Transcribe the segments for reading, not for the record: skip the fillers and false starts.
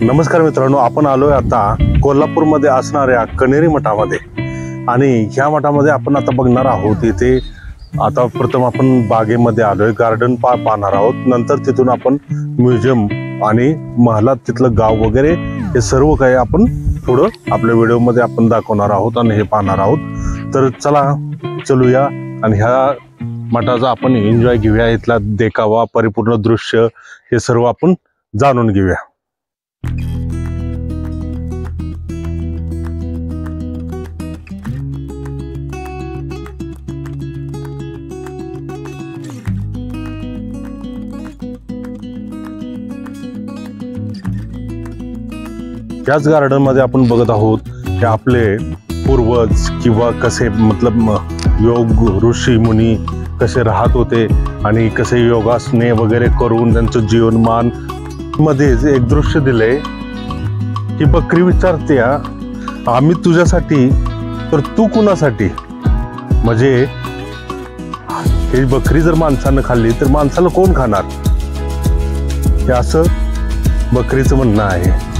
नमस्कार मित्रांनो, आपण आलोय आता कोल्हापूरमध्ये असणाऱ्या कण्हेरी मठामध्ये आणि ह्या मठामध्ये आपण आता बघणार आहोत. इथे आता प्रथम आपण बागेमध्ये आलोय, गार्डन पाहणार आहोत. नंतर तिथून आपण म्युझियम आणि महलात तिथलं गाव वगैरे हे सर्व काही आपण पुढं आपल्या व्हिडिओमध्ये आपण दाखवणार आहोत आणि हे पाहणार आहोत. तर चला चलूया आणि ह्या मठाचा आपण एन्जॉय घेऊया. इथला देखावा, परिपूर्ण दृश्य हे सर्व आपण जाणून घेऊया. याच गार्डन मध्ये आपण बघत आहोत की आपले पूर्वज किंवा कसे योग ऋषी मुनी कसे राहत होते आणि कसे योगासने वगैरे करून त्यांचं जीवनमान मध्येच एक दृश्य दिलंय की बकरी विचारते, आम्ही तुझ्यासाठी तर तू कुणासाठी. म्हणजे ही बकरी जर माणसानं खाल्ली तर माणसाला कोण खाणार, हे असं बकरीचं म्हणणं आहे.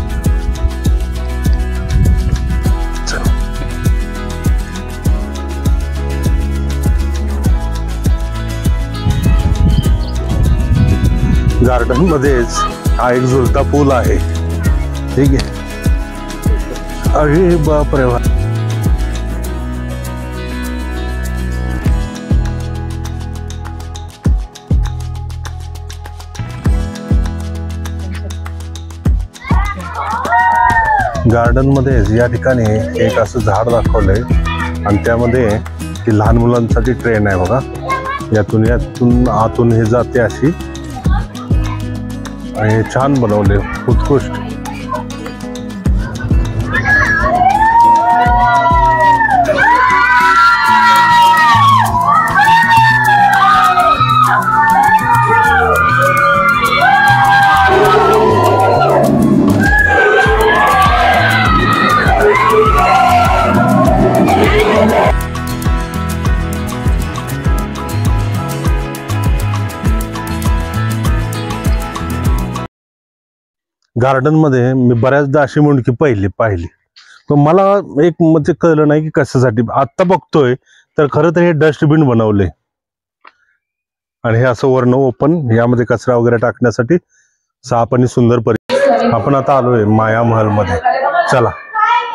गार्डन मध्येच हा एक झुलता पूल आहे. ठीक आहे. अरे बाप रे. गार्डन मध्येच या ठिकाणी एक असं झाड दाखवलंय आणि त्यामध्ये ती लहान मुलांसाठी ट्रेन आहे बघा. यातून आतून हे जाते अशी आणि छान बनवले, उत्कृष्ट. गार्डन मध्ये मी बऱ्याचदा अशी मुंडकी पाहिली पण मला एक म्हणजे कळलं नाही की कशासाठी. आत्ता बघतोय तर खरं तर हे डस्टबिन बनवले आणि हे असं वर्ण ओपन, यामध्ये कचरा वगैरे टाकण्यासाठी साफ आणि सुंदर परिसर. आपण आता आलोय माया महल मध्ये. चला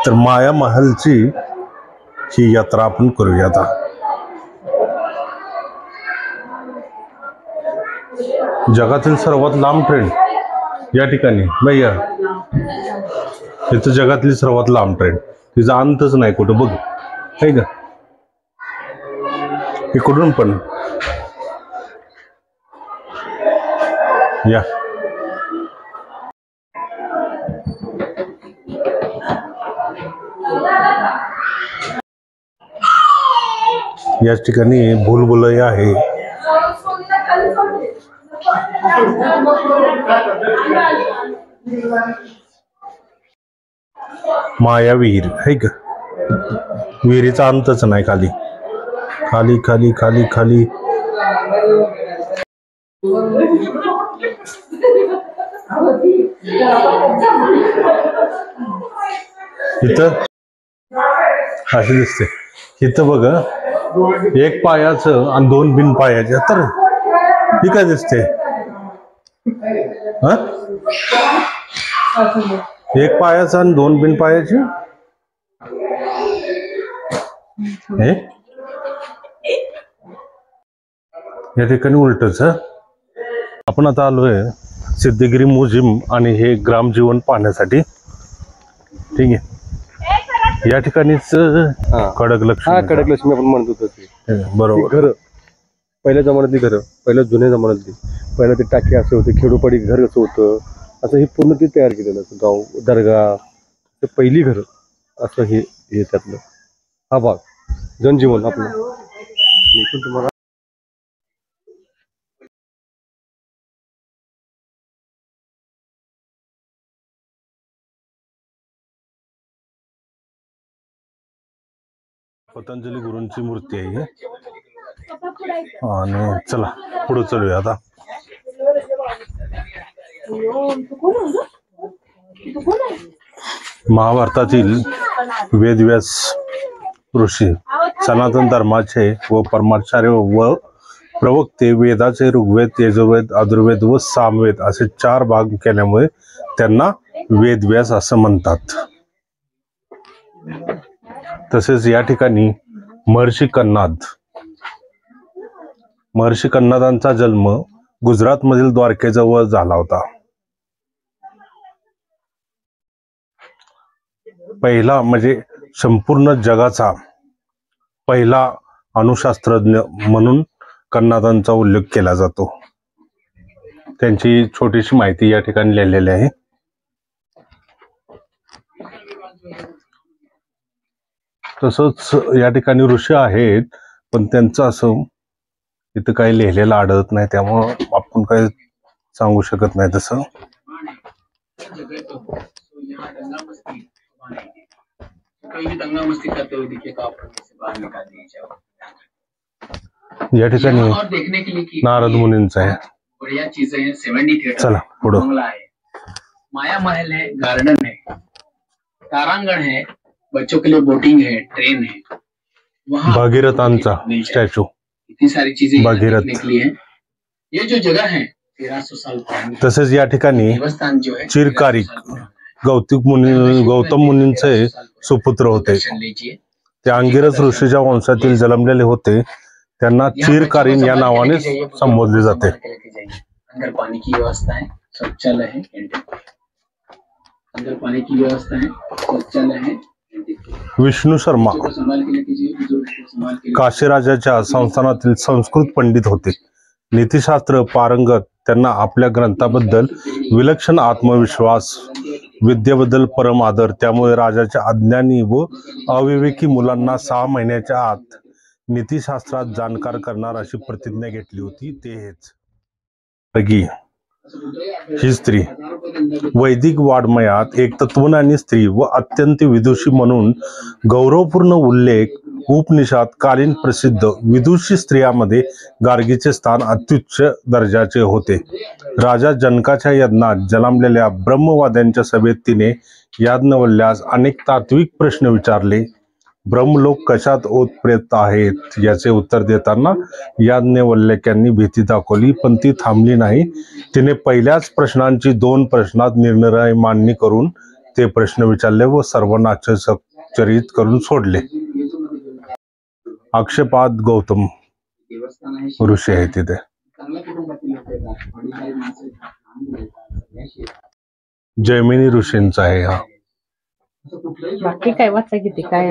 तर माया महलची ही यात्रा आपण करूया. आता जगातील सर्वात लांब ट्रेन या ठिकाणी भैया, इथं जगातली सर्वात लांब ट्रेन, तिचा अंतच नाही कुठं बघ, आहे का. इकडून पण या. याच ठिकाणी भूलभुलैया आहे. माया विहीर आहे का. विहिरीचा अंतच नाही. खाली खाली खाली खाली खाली. इथं अशी दिसते. इथं बघ, एक पायाचं आणि दोन बिन पायाचे. तर ही काय दिसते, एक पायाचं आणि दोन बिन पायाचे. हे या ठिकाणी उलटच. आपण आता आलोय सिद्धगिरी म्युझियम आणि हे ग्रामजीवन पाहण्यासाठी. ठीक आहे. या ठिकाणीच खडकलक्ष्मी आपण म्हणत होतो ते बरोबर. घर पहिल्या जमान्यातली घर, पहिल्या जुन्या जमान्यातली, पहिलं ते टाके असे होते, खेडोपाडी घर असं होतं. असं हे पूर्ण ते तयार केलेलं असं गाव, दर्गा, ते पहिली घर असं हे त्यातलं हा भाग जनजीवन आपलं. तुम्हाला पतंजली गुरूंची मूर्ती आहे आणि चला पुढे चलूया आता. महाभारतातील वेदव्यास ऋषी सनातन धर्माचे व परमाचार्य व प्रवक्ते, वेदाचे ऋग्वेद, यजुर्वेद, अधुर्वेद व सामवेद असे 4 भाग केल्यामुळे त्यांना वेदव्यास असं म्हणतात. तसेच या ठिकाणी महर्षी कन्नादांचा जन्म गुजरात मधील द्वारकेजवळ झाला होता. पहिला म्हणजे संपूर्ण जगाचा पहिला अणुशास्त्रज्ञ म्हणून कन्नादांचा उल्लेख केला जातो. त्यांची छोटीशी माहिती या ठिकाणी लिहिलेली आहे. तसंच या ठिकाणी ऋषी आहेत, पण त्यांचं असं इथं काही लिहिलेलं आढळत नाही, त्यामुळं आपण काही सांगू शकत नाही. तसं या ठिकाणी नारद मुनींचं आहे. चला पुढं. माया महल है, गार्डन है, तारांगण है, बच्चों के लिए बोटिंग है, ट्रेन है, वहाँ भागीरथांचा स्टॅच्यू. इतनी सारी चीजें भागीरथ. देखने के लिए है. ये जो जगह है 1300 साल पुरानी. तसेच या ठिकाणी देवस्थान जो है चिरकारिक गौतम मुनींचे सुपुत्र होते. दर्शन लीजिए. ते अंगिरस ऋषीच्या वंशातील जन्मलेले होते. त्यांना चिरकारीन या नावाने संबोधले जाते. अंदर पानी की व्यवस्था है, शौचालय है, अंदर पानी की व्यवस्था है, शौचालय है. विष्णू शर्मा काशीराजाच्या संस्थानातील संस्कृत पंडित होते. नीतिशास्त्र पारंगत. त्यांना आपल्या ग्रंथाबद्दल विलक्षण आत्मविश्वास, विद्येबद्दल परम आदर. त्यामुळे राजाच्या अज्ञानी व अविवेकी मुलांना 6 महिन्याच्या आत नीतिशास्त्रात जाणकार करणार अशी प्रतिज्ञा घेतली होती. ते हेच गर्गी ही स्त्री वैदिक वाङ्मयात एक तत्वज्ञानी स्त्री व अत्यंत विदुषी म्हणून गौरवपूर्ण उल्लेख उपनिषद कालीन प्रसिद्ध विदुषी स्त्रियांमध्ये गार्गीचे स्थान अत्युच्च दर्जाचे होते. राजा जनकाच्या यज्ञात जन्मलेल्या ब्रह्मवाद्यांच्या सभेत तिने याज्ञवल्क्यास अनेक तात्विक प्रश्न विचारले. ब्रह्मलोक कशात ओतप्रोत आहेत याचे उत्तर देताना याज्ञवल्क्यांनी भीती दाखवली, पण ती थांबली नाही. तिने पहिल्याच प्रश्नांची 2 प्रश्नात निरनिराळी मांडणी करून ते प्रश्न विचारले व सर्वांना आश्चर्यचकित करून सोडले. अक्षपाद गौतम ऋषी आहे तिथे. जैमिनी ऋषींचा आहे हा. बाकी काय वाचा किती काय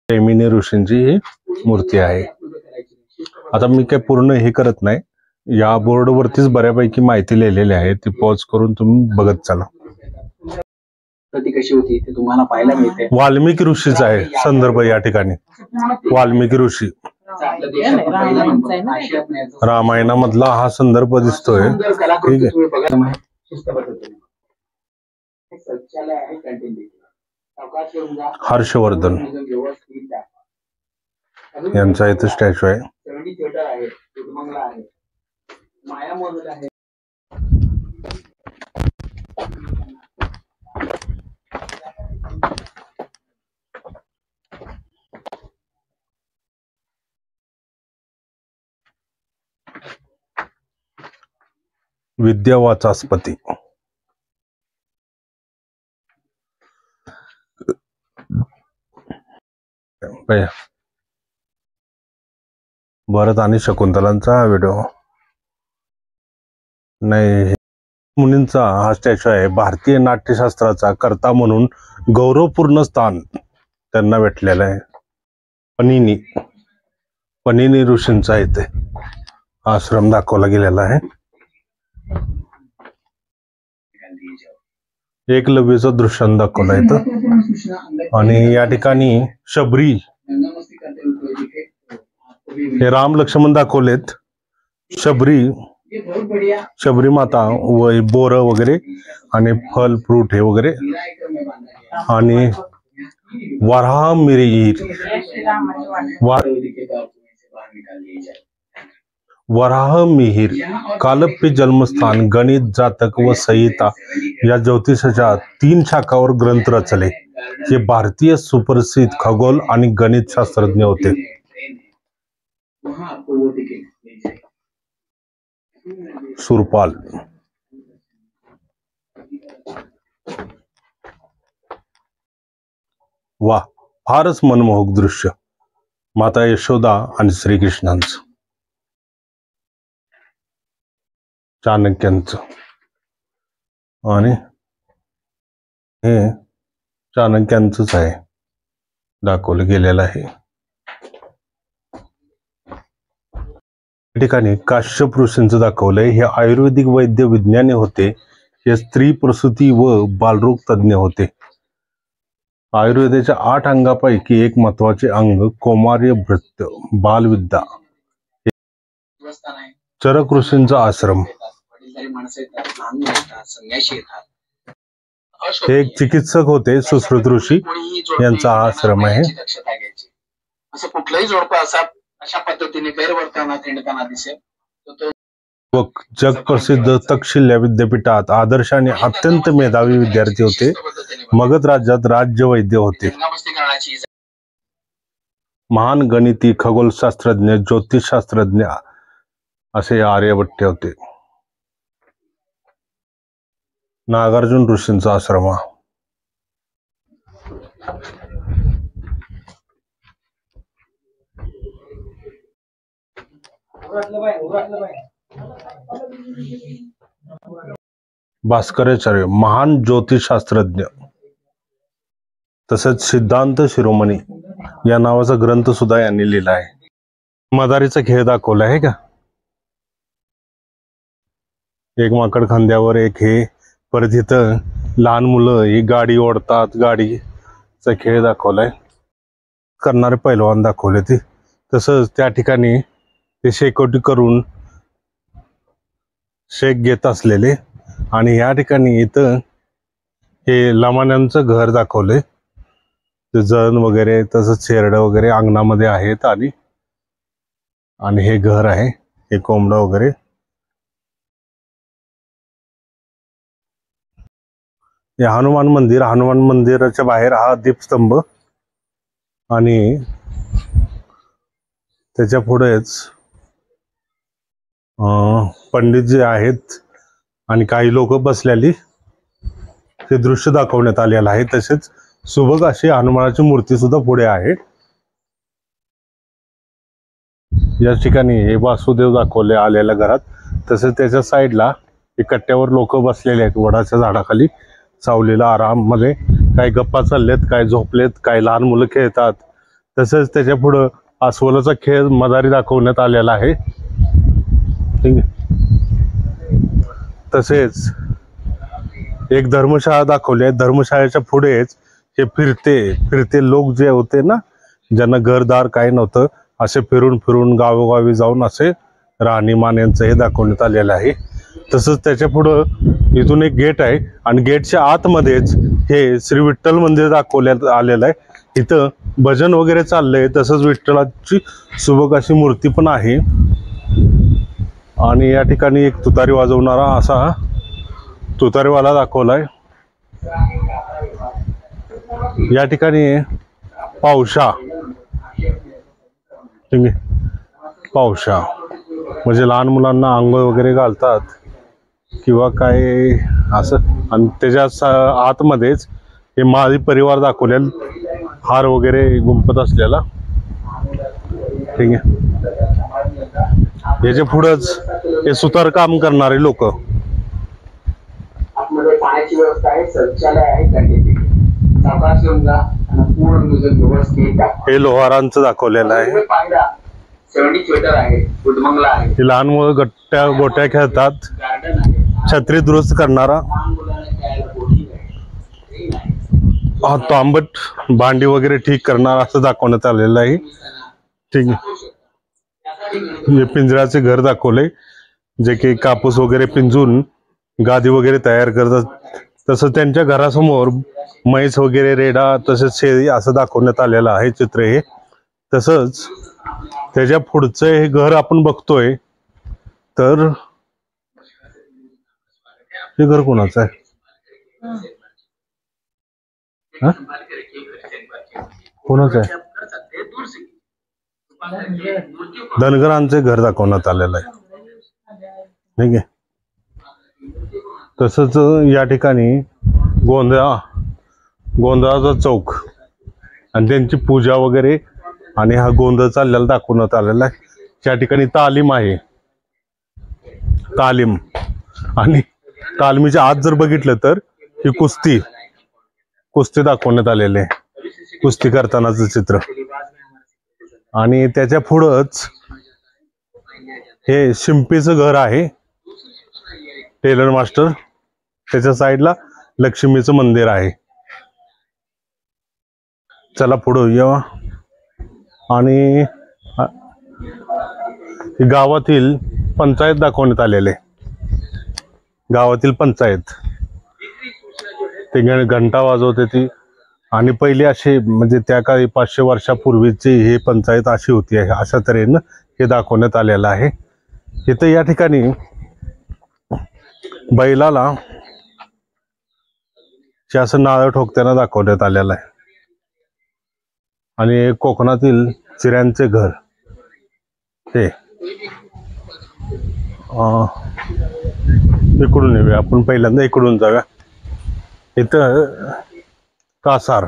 जैमिनी ऋषींची ही मूर्ती आहे. आता मी काय पूर्ण हे करत नाही, या बोर्डवरतीच बऱ्यापैकी माहिती लिहिलेली आहे, ती पॉज करून तुम्ही बघत चला. ती कशी होती ते तुम्हाला पाहायला मिळते. वाल्मिकी ऋषीचा आहे संदर्भ या ठिकाणी. वाल्मिकी ऋषी रामायणामधला हा संदर्भ दिसतोय. ठीक आहे. हर्षवर्धन यांचा इथं स्टॅच्यू आहे. विद्यावाचस्पती भरत आणि शकुंतलांचा व्हिडिओ नाही. मुनींचा हा स्टॅच्यू आहे. भारतीय नाट्यशास्त्राचा कर्ता म्हणून गौरवपूर्ण स्थान त्यांना भेटलेलं आहे. पनिनी ऋषींचा इथे आश्रम दाखवला गेलेला आहे. एकलव्याचं दृश्यान दाखवलं इथं. आणि या ठिकाणी शबरी हे राम लक्ष्मण दाखवलेत. शबरी माता व बोर वगैरे आणि फल फ्रूट हे वगैरे. आणि वराह मिरीर वराह मिहिर, कालप्पी जन्मस्थान, गणित, जातक व संहिता या ज्योतिषाच्या 3 शाखावर ग्रंथ रचले. हे भारतीय सुप्रसिद्ध खगोल आणि गणित शास्त्रज्ञ होते. सुरपाल. वा, फारच मनमोहक दृश्य. माता यशोदा आणि श्रीकृष्णांचं, चाणक्यांचं, आणि हे चाणक्यांचंच आहे, दाखवलं गेलेलं आहे. या ठिकाणी काश्यप ऋषींचं दाखवलंय. हे आयुर्वेदिक वैद्य विज्ञानी होते. हे स्त्री प्रसूती व बालरोग तज्ज्ञ होते. आयुर्वेदाच्या 8 अंगापैकी एक महत्वाचे अंग कौमार्य भृत्य बालविद्या. चरक ऋषींचा आश्रम. हे एक चिकित्सक होते. सुश्रुत ऋषी यांचा हा आश्रम आहे. असं कुठलाही जोडपं अशा पद्धतीने गैरवर्तनात हिंडताना दिसेल. जग प्रसिद्ध तक्षशिला विद्यापीठात आदर्श आणि अत्यंत मेधावी विद्यार्थी होते. मगध राज्यात राज्य वैद्य होते. महान गणिती, खगोलशास्त्रज्ञ, ज्योतिषशास्त्रज्ञ असे आर्यभट्ट होते. नागार्जुन ऋषींचा आश्रम. भास्कराचार्य, महान ज्योतिषशास्त्रज्ञ. तसेच सिद्धांत शिरोमणी या नावाचा ग्रंथ सुद्धा यांनी लिहिला आहे. मदारीचा खेळ दाखवला आहे का, एक माकड खांद्यावर एक हे. परत इथं लहान मुलं ही गाडी ओढतात, गाडीचा खेळ दाखवलाय. करणारे पैलवान दाखवले ते. तसंच त्या ठिकाणी ते शेकोटी करून शेक घेत असलेले. आणि या ठिकाणी इथं हे लमाण्यांचं घर दाखवले. ते जण वगैरे तसंच शेरड वगैरे अंगणामध्ये आहेत. आणि हे घर आहे, हे कोंबडा वगैरे. हे हनुमान मंदिर. हनुमान मंदिराच्या बाहेर हा दीपस्तंभ आणि त्याच्या पुढेच पंडित जे आहेत आणि काही लोक बसलेली हे दृश्य दाखवण्यात आलेलं आहे. तसेच सुबक अशी हनुमानाची मूर्ती सुद्धा पुढे आहे. या ठिकाणी हे वासुदेव दाखवले आलेल्या घरात. तसेच त्याच्या साईडला कट्ट्यावर लोक बसलेले आहेत वडाच्या झाडाखाली सावलीला आराम मध्ये. काही गप्पा चाललेत, काही झोपलेत, काही लहान मुलं खेळतात. तसेच त्याच्या पुढं अस्वलाचा खेळ मदारी दाखवण्यात आलेला आहे. ठीक आहे. तसेच एक धर्मशाळा दाखवली आहे. धर्मशाळेच्या पुढेच हे फिरते लोक जे होते ना, ज्यांना घरदार काही नव्हतं, असे फिरून फिरून गावोगावी जाऊन असे राहणीमान यांचं हे दाखवण्यात आलेलं आहे. तसंच त्याच्या पुढं इथून एक गेट आहे आणि गेटच्या आतमध्येच हे श्री विठ्ठल मंदिर दाखवण्यात आलेलं आहे. इथं भजन वगैरे चाललंय. तसंच विठ्ठलाची सुबक अशी मूर्ती पण आहे. आणि या ठिकाणी एक तुतारी वाजवणारा असा तुतारीवाला दाखवलाय. या ठिकाणी पावशा, ठीक आहे, पावशा म्हणजे लहान मुलांना आंघोळ वगैरे घालतात किंवा काय असं. आणि त्याच्या आतमध्येच हे माळी परिवार दाखवलेला, हार वगैरे गुंफत असलेला. ठीक आहे. याच्या पुढंच हे सुतार काम करणारे लोक. पाण्याची व्यवस्था आहे, शौचालय आहे, हे लोहारांचं दाखवलेलं आहे. हे लहान मुलं गोट्या खेळतात. छत्री दुरुस्त करणारा हा तांबट भांडी वगैरे ठीक करणारा असं दाखवण्यात आलेलं आहे. ठीक आहे. हे पिंजऱ्याचे घर दाखवले, जे की कापूस वगैरे पिंजून गादी वगैरे तयार करतात. तसं त्यांच्या घरासमोर म्हैस वगैरे, रेडा, तसेच शेळी असं दाखवण्यात आलेलं आहे चित्र हे. तसंच त्याच्या पुढचं हे घर आपण बघतोय तर हे घर कोणाचं आहे? हा? कोणाचं आहे? धनगरांचे घर दाखवण्यात आलेलं आहे. ठीक आहे. तसंच या ठिकाणी गोंधळाचा चौक आणि त्यांची पूजा वगैरे आणि हा गोंधळ चाललेला दाखवण्यात आलेला आहे. त्या ठिकाणी तालीम आहे. तालीम आणि तालमीच्या आत जर बघितलं तर ही कुस्ती दाखवण्यात आलेले आहे. कुस्ती करतानाचं चित्र. आणि त्याच्या पुढंच हे शिंपीचं घर आहे, टेलर मास्टर. त्याच्या साईडला लक्ष्मीचं मंदिर आहे. चला पुढं येऊ. आणि गावातील पंचायत दाखवण्यात आलेले. गावातील पंचायत ते घंटा वाजवते ती. आणि पहिले असे म्हणजे त्या काळी 500 वर्षापूर्वीची ही पंचायत अशी होती, अशा तऱ्हेनं हे दाखवण्यात आलेलं आहे. इथं या ठिकाणी बैलाला असं नारळ ठोकताना दाखवण्यात आलेलं आहे. आणि कोकणातील चिऱ्यांचे घर हे इकडून येऊया आपण. पहिल्यांदा इकडून जाऊया. इथं कासार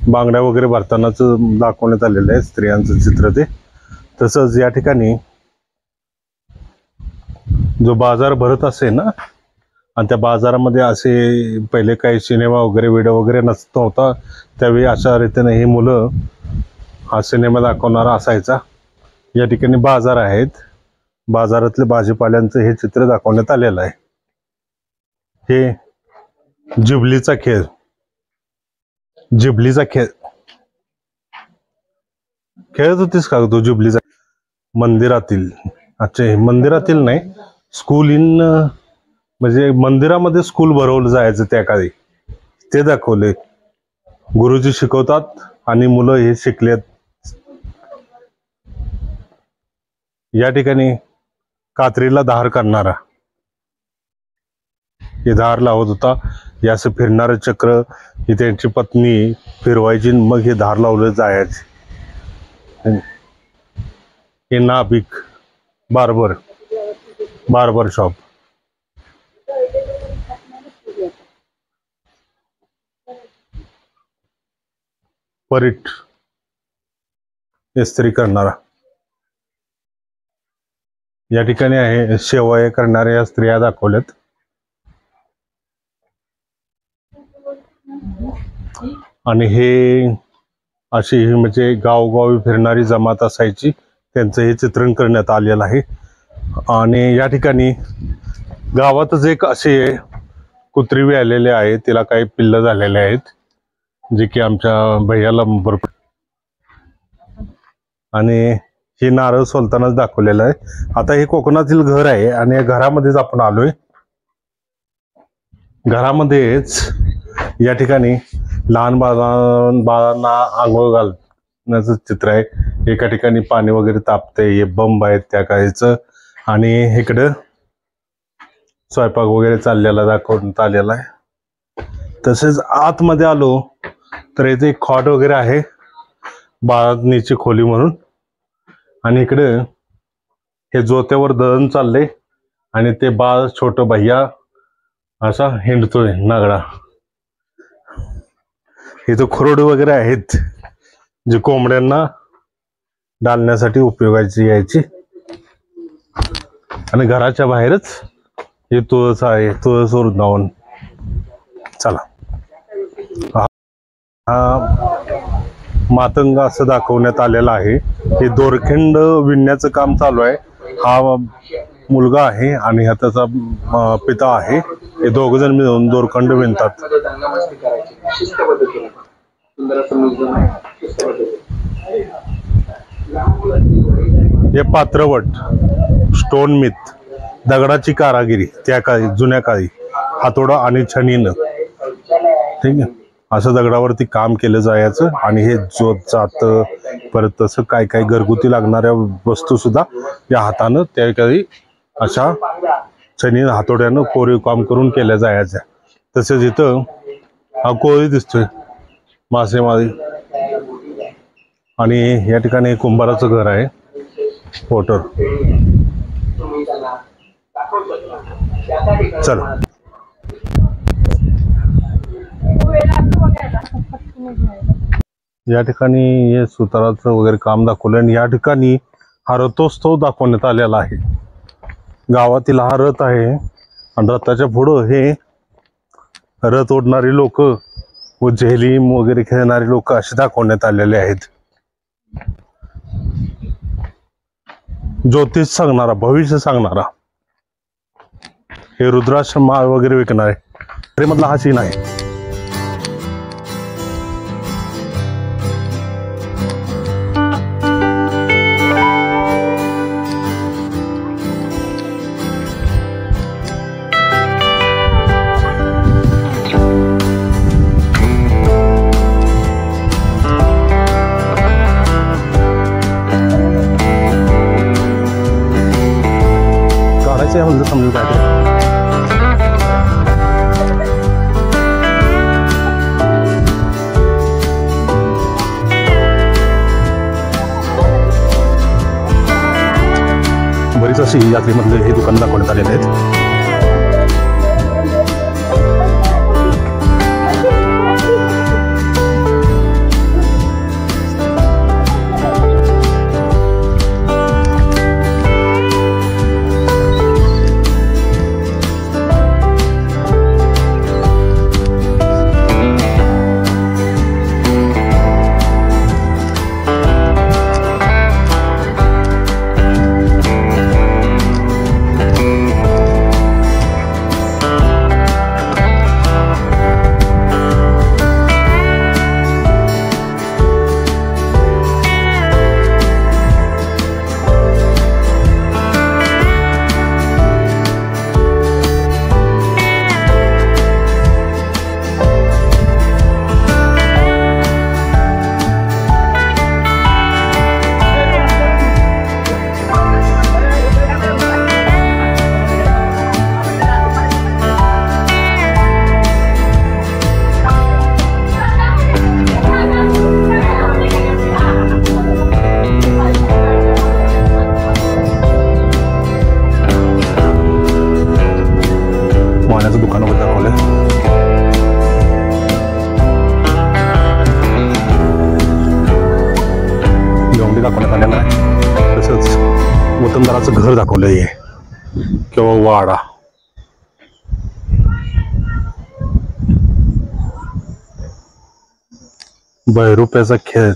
बांगड्या वगैरे भरतानाच दाखवण्यात आलेलं आहे, स्त्रियांचं चित्र ते. तसंच या ठिकाणी जो बाजार भरत असे ना, आणि त्या बाजारामध्ये असे पहिले काही सिनेमा वगैरे व्हिडिओ वगैरे नव्हता, त्यावेळी अशा रीतीने ही मुलं हा सिनेमा दाखवणारा असायचा. या ठिकाणी बाजार आहेत. बाजारातले भाजीपाल्यांचं हे चित्र दाखवण्यात आलेलं आहे. हे जिबलीचा खेळ खेळत होतीस का तू जिबलीचा? मंदिरातील, अच्छा मंदिरातील नाही, स्कूल इन म्हणजे मंदिरामध्ये स्कूल भरवलं जायचं त्या काळी, ते दाखवले. गुरुजी शिकवतात आणि मुलं हे शिकलेत. या ठिकाणी कात्रीला धार करणारा, हे धार लावत होता. हे असं फिरणारं चक्र ही त्यांची पत्नी फिरवायची, मग हे धार लावलं जायचे. हे नाभिक बार्बर शॉप. परीट इस्त्री करणारा. या ठिकाणी आहे शेवया करणाऱ्या स्त्रिया दाखवल्यात. आणि हे अशी म्हणजे गावोगावी फिरणारी जमात असायची, त्यांचं हे चित्रण करण्यात आलेलं आहे. आणि या ठिकाणी गावातच एक असे कुत्री आलेले आहे, तिला काही पिल्लं झालेले आहेत, जे की आमच्या भैयाला भरपूर. आणि हे नारळ सोलतानाच दाखवलेलं आहे. आता हे कोकणातील घर आहे आणि या घरामध्येच आपण आलोय. घरामध्येच या ठिकाणी लहान बाळांना आंघोळ घालण्याचं चित्र आहे. एका ठिकाणी पाणी वगैरे तापते, हे बंब आहेत त्या काळीचं. आणि इकडं स्वयंपाक वगैरे चाललेला दाखवण्यात आलेला आहे. तसेच आतमध्ये आलो तर इथे एक खॉट वगैरे आहे, बाळांनीची खोली म्हणून. आणि इकडे हे जोत्यावर दळण चाललंय आणि ते बाळ छोटं भैया असा हिंडतोय नागडा. इथं खुरोडे वगैरे आहेत, जे कोंबड्यांना डालण्यासाठी उपयोगाची यायची. आणि घराच्या बाहेरच हे तुळस आहे, तुळस वृंदावन. चला, हा मातंग असं दाखवण्यात आलेलं आहे. हे दोरखंड विणण्याचं काम चालू आहे. हा मुलगा आहे आणि हा त्याचा पिता आहे. हे दोघ जण मिळून दोरखंड विणतात. हे पात्रवट, स्टोन मिथ, दगडाची कारागिरी त्या काळी, जुन्या काळी हातोडा आणि छणीनं, ठीक आहे, असं दगडावरती काम केलं जायचं. आणि हे जोत जात परत तसं काय काय घरगुती लागणाऱ्या वस्तू सुद्धा या हातानं त्या काही अशा चनी हातोड्यानं कोरीव काम करून केल्या जायच्या. तसेच इथं हा कोळी दिसतोय मासेमारी, आणि या ठिकाणी कुंभाराचं घर आहे पोटर. चला या ठिकाणी हे सुताराचं वगैरे काम दाखवलं आणि या ठिकाणी हा रथोत्सव दाखवण्यात आलेला आहे. गावातील हा रथ आहे आणि रथाच्या पुढं हे रथ ओढणारी लोक व झेलीम वगैरे खेळणारी लोक असे दाखवण्यात आलेले आहेत. ज्योतिष सांगणारा, भविष्य सांगणारा, हे रुद्राश्रम माळ वगैरे विकणारे अरे मधला हा सीन आहे. काढायचं म्हणजे समजून काय ते. बरीच अशी यात्रेमधले हे दुकान दाखवण्यात आलेले आहेत. माण्याचं दुकान वगैरे दाखवलंय. गवंडी दाखवण्यात आलेला आहे. तसंच वतनदाराचं घर दाखवलंय किंवा वाडा. बहिरुप्याचा खेळ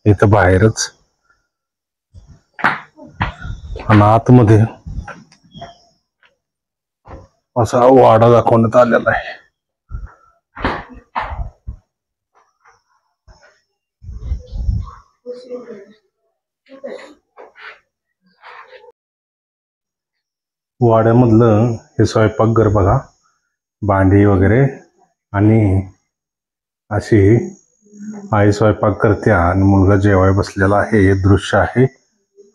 इथं बाहेरच आणि आतमध्ये असा वाडा दाखवण्यात आलेला आहे. वाड्यामधलं हे स्वयंपाकघर बघा, भांडी वगैरे, आणि अशी आई स्वयंपाक करते आणि मुलगा जेवाय बसलेला आहे हे दृश्य आहे.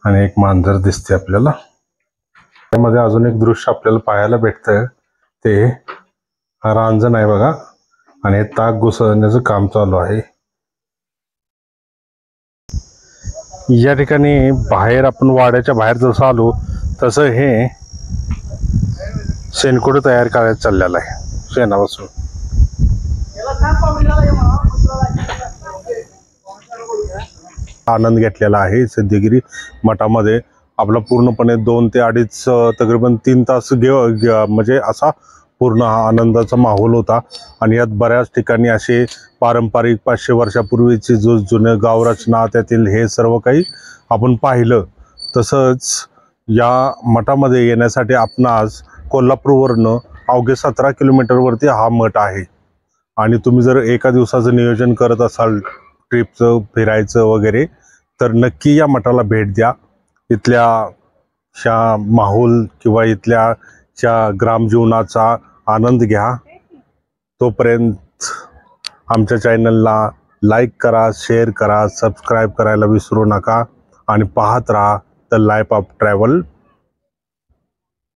आणि एक मांजर दिसते आपल्याला. त्यामध्ये अजून एक दृश्य आपल्याला पाहायला भेटतं, ते रांजण आहे बघा, आणि हे ताक घुसवण्याचं काम चालू आहे. या ठिकाणी बाहेर आपण वाड्याच्या बाहेर जसं आलो तसं हे शेणकुट तयार करायचं चाललेलं आहे शेणापासून. आनंद घेतलेला आहे सिद्धगिरी मठामध्ये. आपला पूर्णपणे 2 ते 2.5 तकरीबन 3 तास म्हणजे असा पूर्ण हा आनंदाचा माहोल होता. आणि यात बऱ्याच ठिकाणी असे पारंपरिक 500 वर्षापूर्वीची जो जुनं गाव रचना त्यातील हे सर्व काही आपण पाहिलं. तसंच या मठामध्ये येण्यासाठी आपणास कोल्हापूरवरनं अवघे 17 किलोमीटरवरती हा मठ आहे. आणि तुम्ही जर एका दिवसाचं नियोजन करत असाल ट्रिपचं, फिरायचं वगैरे, तर नक्की या मठाला भेट द्या. इथल्या ह्या माहोल किंवा इथल्या ह्या ग्रामजीवनाचा आनंद घ्या. तोपर्यंत आमच्या चॅनलला लाईक करा, शेअर करा, सबस्क्राईब करायला विसरू नका आणि पाहत राहा द लाईफ ऑफ ट्रॅव्हल